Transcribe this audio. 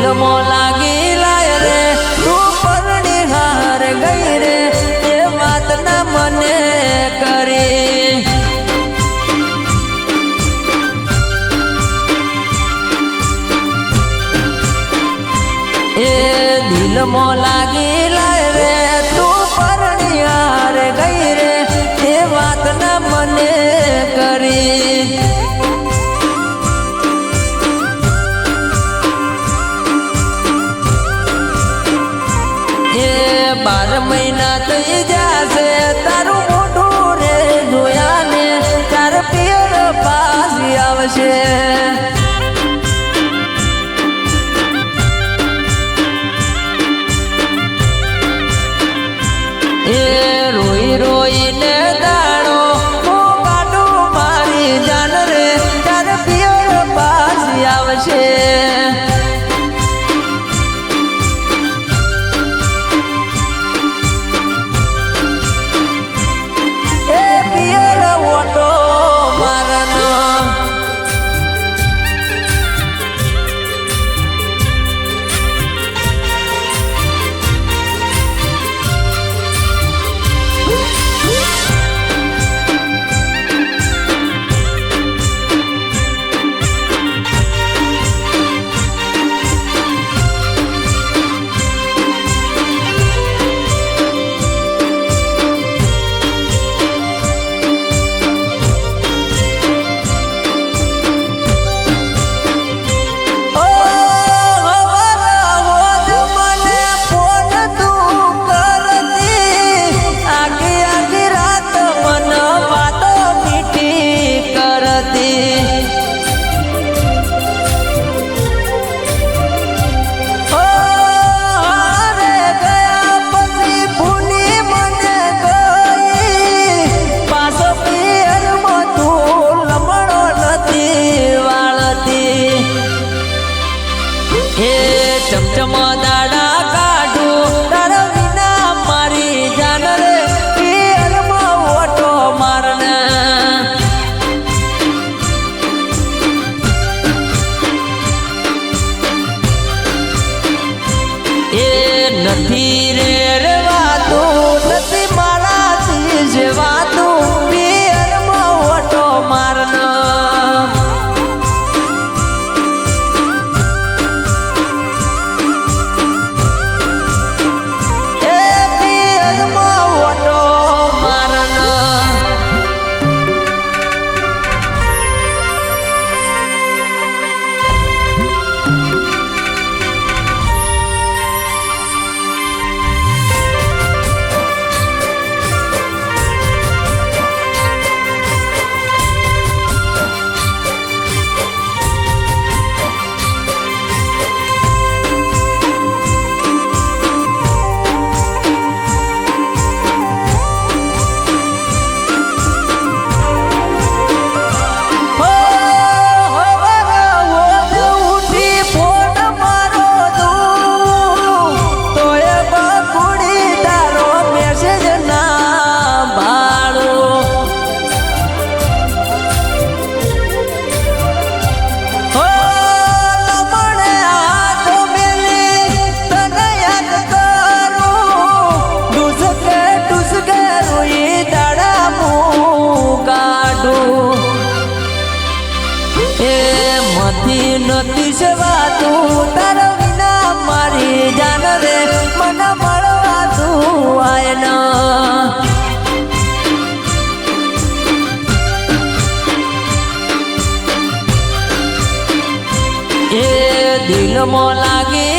દિલમાં લાગી લાય રે તું પરણી હાર ગઈ રે એ વાત ના મને કરી એ દિલમાં લાગી લાય રે તું પરણી હાર ગઈ રે એ વાત ના મને કરી એ 12 મહિના થઈ જશે તારું મોઢું રે જોયા ને તાર પિયર પાછી આવશે એ રોઈ રોઈને દાડો હું કાઢું મારી જાન રે તાર પિયર પાછી આવશે એ પિયર ઓટો મારનો ચમચમ દાડા કાઢું તારા વિના મારી જાન રે પિયરમાં ઓટો મારને એ નથી રે રેવાતું નથી મારાથી જેવાતું પિયરમાં ઓટો મારને નથી સેવાતું તારા વિના મારી જાન રે મને મળવા તું આય ન એ દિલમાં લાગી